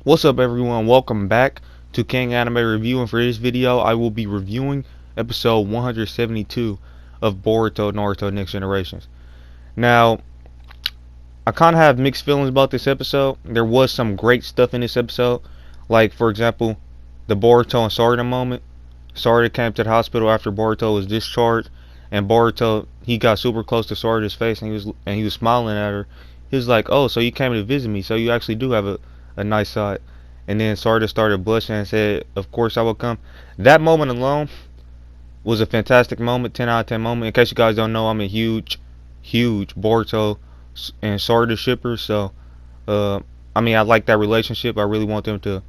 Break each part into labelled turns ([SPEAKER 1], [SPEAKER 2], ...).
[SPEAKER 1] What's up, everyone? Welcome back to King Anime Review, and for this video I will be reviewing episode 172 of Boruto Naruto Next Generations. Now, I kind of have mixed feelings about this episode. There was some great stuff in this episode, like for example the Boruto and Sarada moment. Sarada came to the hospital after Boruto was discharged, and Boruto, he got super close to Sarada's face, and he was smiling at her. He was like, "Oh, so you came to visit me, so you actually do have a nice side." And then Sarda started blushing and said, "Of course I will come." That moment alone was a fantastic moment, 10 out of 10 moment. In case you guys don't know, I'm a huge Boruto and Sarda shipper. So, I like that relationship. I really want them to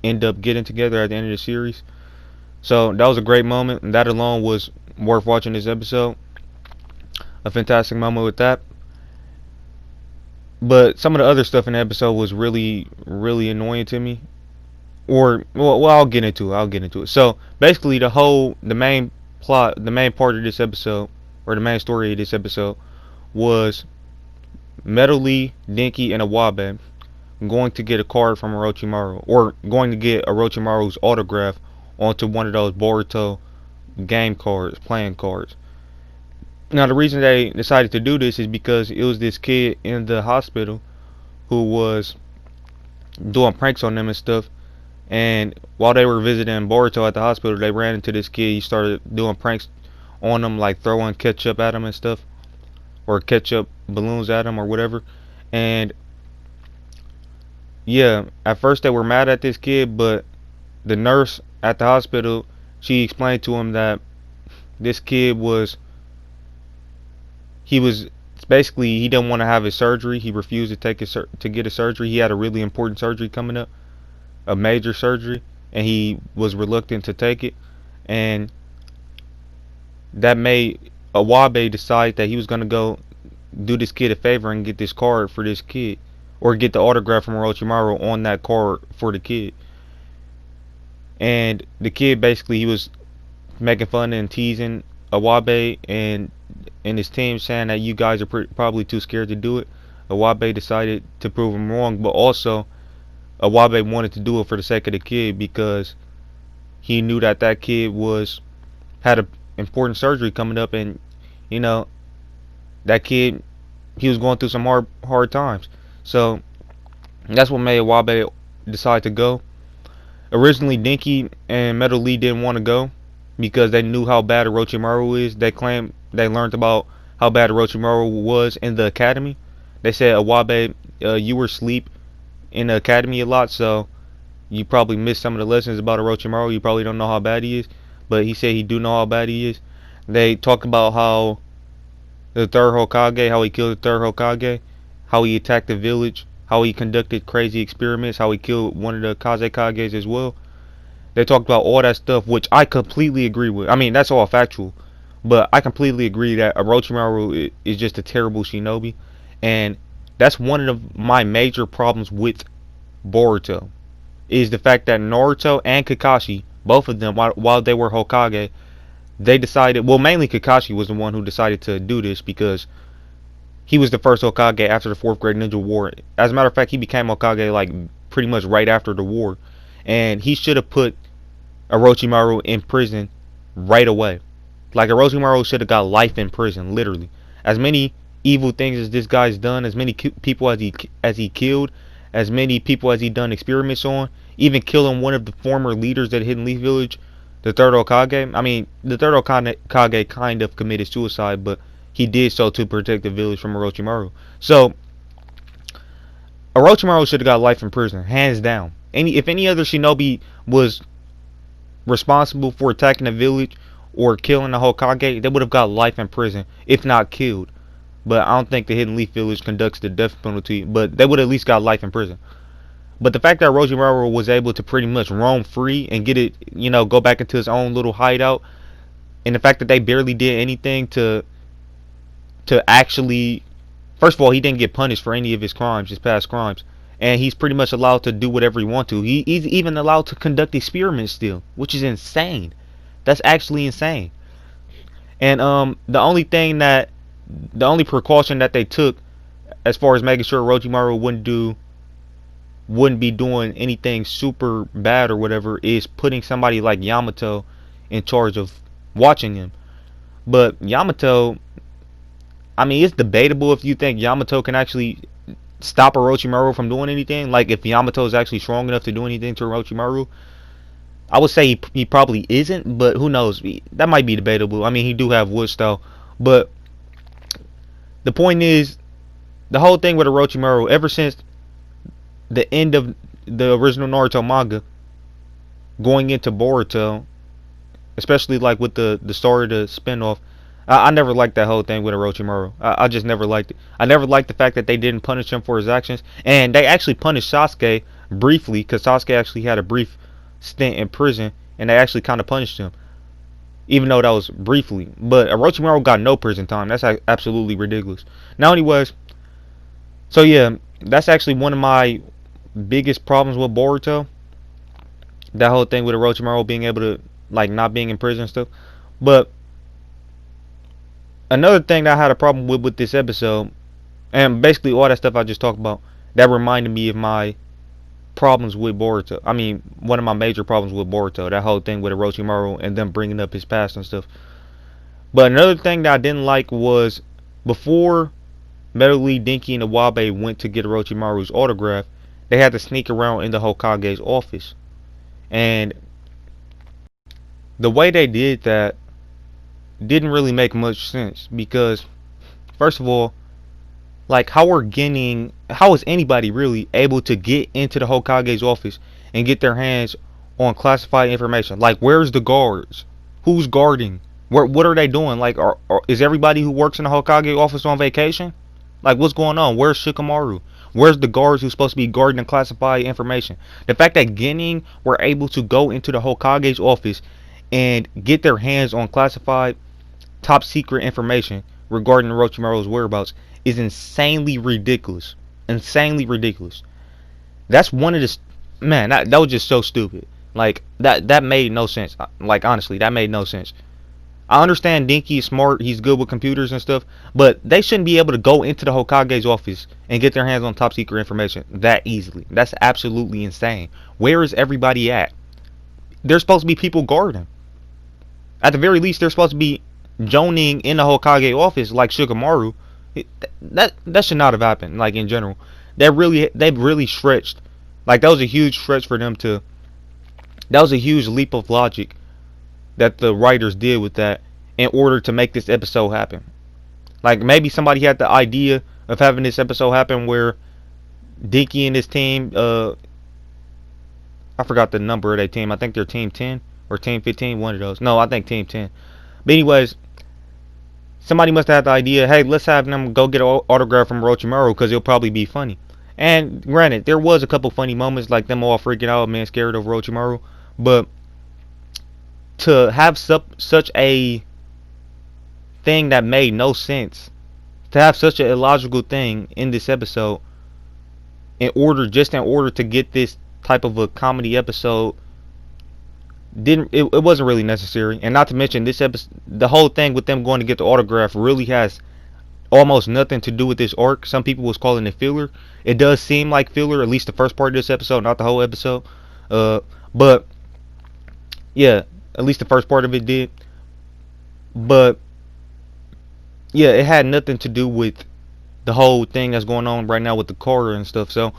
[SPEAKER 1] end up getting together at the end of the series. So that was a great moment, and that alone was worth watching this episode. A fantastic moment with that. But some of the other stuff in the episode was really annoying to me. Or well, I'll get into it. So basically, the main plot, the main part of this episode, or the main story of this episode, was Metal Lee, Denki, and Awabe going to get a card from Orochimaru, or going to get Orochimaru's autograph onto one of those Boruto game cards, playing cards. Now, the reason they decided to do this is because it was this kid in the hospital who was doing pranks on them and stuff. And while they were visiting Boruto at the hospital, they ran into this kid. He started doing pranks on them, like throwing ketchup at him and stuff, or ketchup balloons at him, or whatever. And yeah, at first they were mad at this kid, but the nurse at the hospital, she explained to him that this kid he was basically, he didn't want to have his surgery. He refused to get a surgery. He had a really important surgery coming up, a major surgery, and he was reluctant to take it. And that made Awabe decide that he was going to go do this kid a favor and get this card for this kid, or get the autograph from Orochimaru on that card for the kid. And the kid, basically, he was making fun and teasing Awabe and his team, saying that you guys are probably too scared to do it. Awabe decided to prove him wrong, but also Awabe wanted to do it for the sake of the kid, because he knew that that kid had a important surgery coming up, and you know, that kid, he was going through some hard times. So that's what made Awabe decide to go. Originally, Denki and Metal Lee didn't want to go because they knew how bad Orochimaru is. They claimed they learned about how bad Orochimaru was in the academy. They said, "Awabe, you were asleep in the academy a lot, so you probably missed some of the lessons about Orochimaru. You probably don't know how bad he is." But he said he do know how bad he is. They talk about how the third Hokage, how he killed the third Hokage, how he attacked the village, how he conducted crazy experiments, how he killed one of the Kazekages as well. They talked about all that stuff, which I completely agree with. I mean, that's all factual, but I completely agree that Orochimaru is just a terrible shinobi, and that's one of my major problems with Boruto, is the fact that Naruto and Kakashi, both of them, while they were Hokage, they decided, well, mainly Kakashi was the one who decided to do this, because he was the first Hokage after the 4th Great Ninja War. As a matter of fact, he became Hokage like pretty much right after the war, and he should have put Orochimaru in prison right away. Like, Orochimaru should have got life in prison, literally. As many evil things as this guy's done, as many people as he killed, as many people as he done experiments on, even killing one of the former leaders at Hidden Leaf Village, the third Hokage. I mean, the third Hokage kind of committed suicide, but he did so to protect the village from Orochimaru. So Orochimaru should have got life in prison, hands down. If any other shinobi was responsible for attacking a village or killing the Hokage, they would have got life in prison, if not killed. But I don't think the Hidden Leaf Village conducts the death penalty, but they would have at least got life in prison. But the fact that Orochimaru was able to pretty much roam free and get it, go back into his own little hideout, and the fact that they barely did anything to actually, first of all, he didn't get punished for any of his crimes, his past crimes, and he's pretty much allowed to do whatever he wants to. He's even allowed to conduct experiments still, which is insane. That's actually insane. And the only precaution that they took, as far as making sure Orochimaru wouldn't do wouldn't be doing anything super bad or whatever is putting somebody like Yamato in charge of watching him. But Yamato, I mean, it's debatable if you think Yamato can actually stop Orochimaru from doing anything. Like, if Yamato is actually strong enough to do anything to Orochimaru, I would say he probably isn't, but who knows? That might be debatable. I mean, he do have wood style, but the point is, the whole thing with Orochimaru, ever since the end of the original Naruto manga, going into Boruto, especially like with the start of the spinoff, I never liked that whole thing with Orochimaru. I just never liked it. I never liked the fact that they didn't punish him for his actions, and they actually punished Sasuke briefly, because Sasuke actually had a brief stint in prison, and they actually kind of punished him, even though that was briefly. But Orochimaru got no prison time. That's absolutely ridiculous. Now, anyways, so yeah, that's actually one of my biggest problems with Boruto. That whole thing with Orochimaru being able to, like, not being in prison and stuff. But another thing that I had a problem with this episode, and basically all that stuff I just talked about, that reminded me of my problems with Boruto. I mean, one of my major problems with Boruto, that whole thing with Orochimaru and them bringing up his past and stuff. But another thing that I didn't like was, before Metal Lee, Dinky, and Iwabe went to get Orochimaru's autograph, they had to sneak around in the Hokage's office. And the way they did that didn't really make much sense, because first of all, like, how is anybody really able to get into the Hokage's office and get their hands on classified information? Like, where's the guards? Who's guarding? What are they doing? Like, is everybody who works in the Hokage office on vacation? Like, what's going on? Where's Shikamaru? Where's the guards who's supposed to be guarding classified information? The fact that Genin were able to go into the Hokage's office and get their hands on classified top secret information regarding Orochimaru's whereabouts is insanely ridiculous. Insanely ridiculous. That's one of the, man, that was just so stupid. Like, that made no sense. Like, honestly, that made no sense. I understand Dinky is smart, he's good with computers and stuff, but they shouldn't be able to go into the Hokage's office and get their hands on top secret information that easily. That's absolutely insane. Where is everybody at? There's supposed to be people guarding. At the very least, they're supposed to be joining in the Hokage office like Shikamaru. That should not have happened. Like, in general, they really stretched. Like, that was a huge stretch for them to. That was a huge leap of logic that the writers did with that in order to make this episode happen. Like, maybe somebody had the idea of having this episode happen where Dinky and his team, I forgot the number of their team. I think they're Team 10 or Team 15, one of those. No, I think Team 10. But anyways, somebody must have had the idea, hey, let's have them go get an autograph from Orochimaru because it'll probably be funny. And granted, there was a couple funny moments, like them all freaking out, man, scared of Orochimaru. But to have such a thing that made no sense, to have such an illogical thing in this episode, in order to get this type of a comedy episode, it wasn't really necessary. And not to mention, this episode, the whole thing with them going to get the autograph really has almost nothing to do with this arc. Some people was calling it filler. It does seem like filler, at least the first part of this episode, not the whole episode. But yeah, at least the first part of it did. But yeah, it had nothing to do with the whole thing that's going on right now with the Korra and stuff. So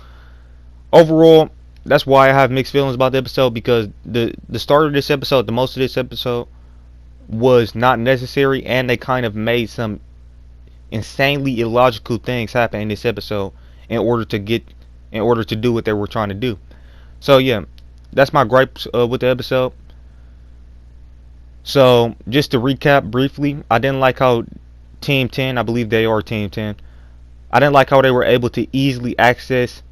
[SPEAKER 1] overall, that's why I have mixed feelings about the episode, because the start of this episode, the most of this episode, was not necessary, and they kind of made some insanely illogical things happen in this episode in order to do what they were trying to do. So yeah, that's my gripes with the episode. So just to recap briefly, I didn't like how Team 10, I believe they are Team 10, I didn't like how they were able to easily access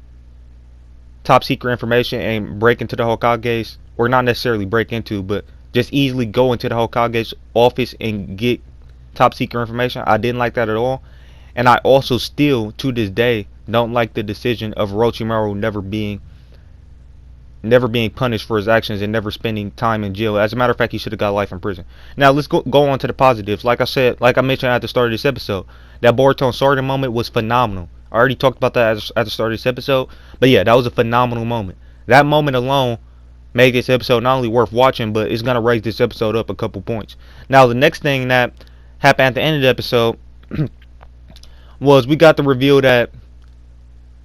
[SPEAKER 1] top secret information and break into the Hokage's, or not necessarily break into, but just easily go into the Hokage's office and get top secret information. I didn't like that at all. And I also still, to this day, don't like the decision of Orochimaru never being punished for his actions and never spending time in jail. As a matter of fact, he should have got life in prison. Now let's go on to the positives. Like I mentioned at the start of this episode, that Boruto Sarden moment was phenomenal. I already talked about that at the start of this episode. But yeah, that was a phenomenal moment. That moment alone made this episode not only worth watching, but it's gonna raise this episode up a couple points. Now, the next thing that happened at the end of the episode was we got the reveal that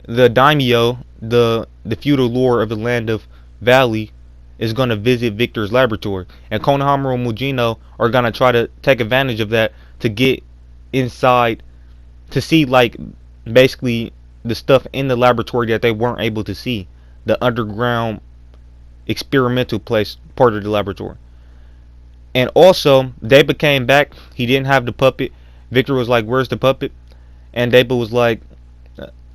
[SPEAKER 1] the daimyo, the feudal lord of the land of Valley, is gonna visit Victor's laboratory, and Konohamaru and Mujino are gonna try to take advantage of that to get inside to see like basically the stuff in the laboratory that they weren't able to see, the underground experimental place part of the laboratory. And also, Deba came back. He didn't have the puppet. Victor was like, "Where's the puppet?" And Deba was like,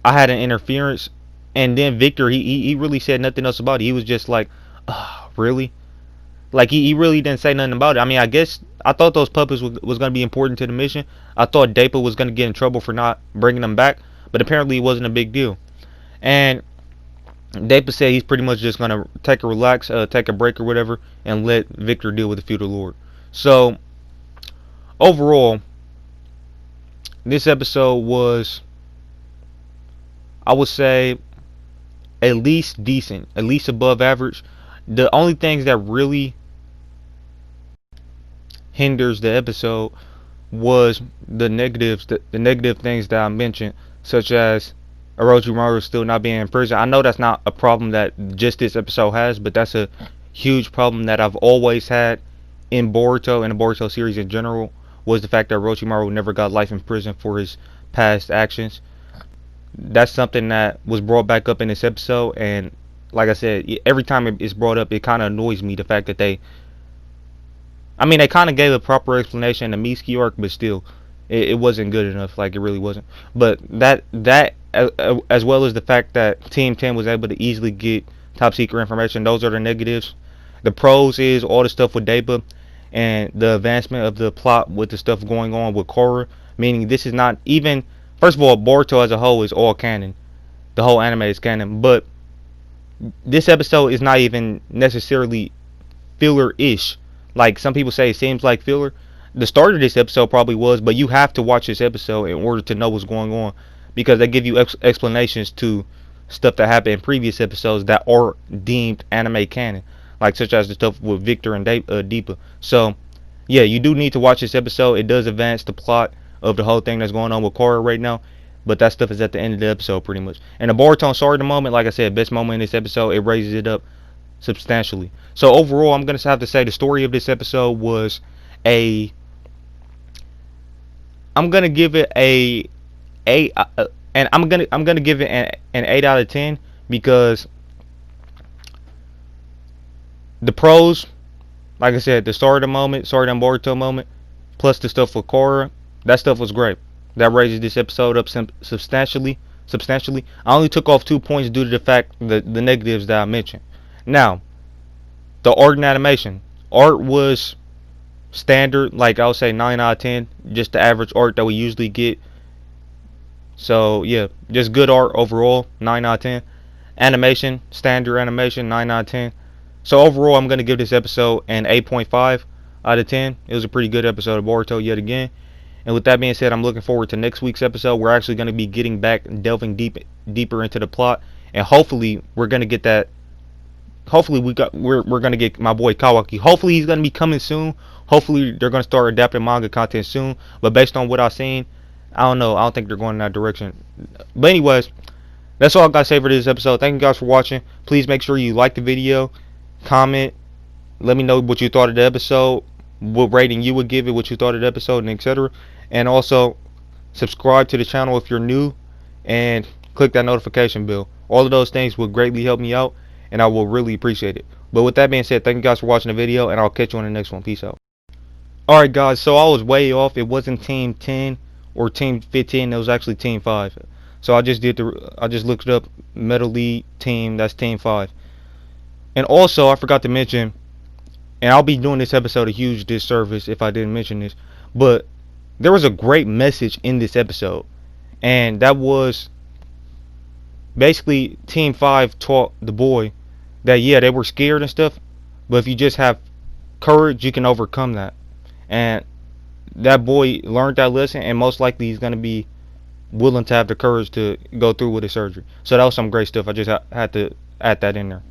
[SPEAKER 1] "I had an interference." And then Victor, he really said nothing else about it. He was just like, "Really?" Like he really didn't say nothing about it. I mean, I guess I thought those puppets was going to be important to the mission. I thought Dapa was going to get in trouble for not bringing them back, but apparently it wasn't a big deal. And Dapa said he's pretty much just going to take a break or whatever, and let Victor deal with the feudal lord. So overall, this episode was, I would say, at least decent, at least above average. The only things that really hinders the episode was the negatives, the negative things that I mentioned, such as Orochimaru still not being in prison. I know that's not a problem that just this episode has, but that's a huge problem that I've always had in Boruto and the Boruto series in general, was the fact that Orochimaru never got life in prison for his past actions. That's something that was brought back up in this episode, and like I said, every time it's brought up, it kind of annoys me, the fact that they kind of gave a proper explanation in the Mitsuki arc, but still, it wasn't good enough. Like, it really wasn't. But that as well as the fact that Team 10 was able to easily get top secret information, those are the negatives. The pros is all the stuff with Deba and the advancement of the plot with the stuff going on with Korra. Meaning, this is not even, first of all, Boruto as a whole is all canon. The whole anime is canon. But this episode is not even necessarily filler-ish. Like some people say, it seems like filler. The start of this episode probably was, but you have to watch this episode in order to know what's going on, because they give you explanations to stuff that happened in previous episodes that are deemed anime canon, like such as the stuff with Victor and Deepa. So yeah, you do need to watch this episode. It does advance the plot of the whole thing that's going on with Korra right now, but that stuff is at the end of the episode pretty much. And the Boruto sorry the moment, like I said, best moment in this episode, it raises it up substantially. So overall, I'm gonna have to say the story of this episode was a, I'm gonna give it and I'm gonna give it an 8 out of 10, because the pros, like I said, the start of the moment, start of the Boruto moment, plus the stuff with Korra, that stuff was great. That raises this episode up substantially. I only took off 2 points due to the fact the negatives that I mentioned. Now, the art and animation. Art was standard, like I would say 9 out of 10, just the average art that we usually get. So yeah, just good art overall, 9 out of 10. Animation, standard animation, 9 out of 10. So overall, I'm going to give this episode an 8.5 out of 10. It was a pretty good episode of Boruto yet again. And with that being said, I'm looking forward to next week's episode. We're actually going to be getting back and delving deeper into the plot, and hopefully we're going to get that. Hopefully we're going to get my boy Kawaki. Hopefully he's going to be coming soon. Hopefully they're going to start adapting manga content soon. But based on what I've seen, I don't know. I don't think they're going in that direction. But anyways, that's all I got to say for this episode. Thank you guys for watching. Please make sure you like the video, comment, let me know what you thought of the episode, what rating you would give it, what you thought of the episode, and etc. And also subscribe to the channel if you're new, and click that notification bell. All of those things would greatly help me out, and I will really appreciate it. But with that being said, thank you guys for watching the video, and I'll catch you on the next one. Peace out. Alright guys, so I was way off. It wasn't Team 10 or Team 15, it was actually Team 5. So I just looked it up, Metal League Team, that's Team 5. And also, I forgot to mention, and I'll be doing this episode a huge disservice if I didn't mention this, but there was a great message in this episode, and that was basically Team 5 taught the boy that yeah, they were scared and stuff, but if you just have courage, you can overcome that. And that boy learned that lesson, and most likely he's going to be willing to have the courage to go through with his surgery. So that was some great stuff. I just had to add that in there.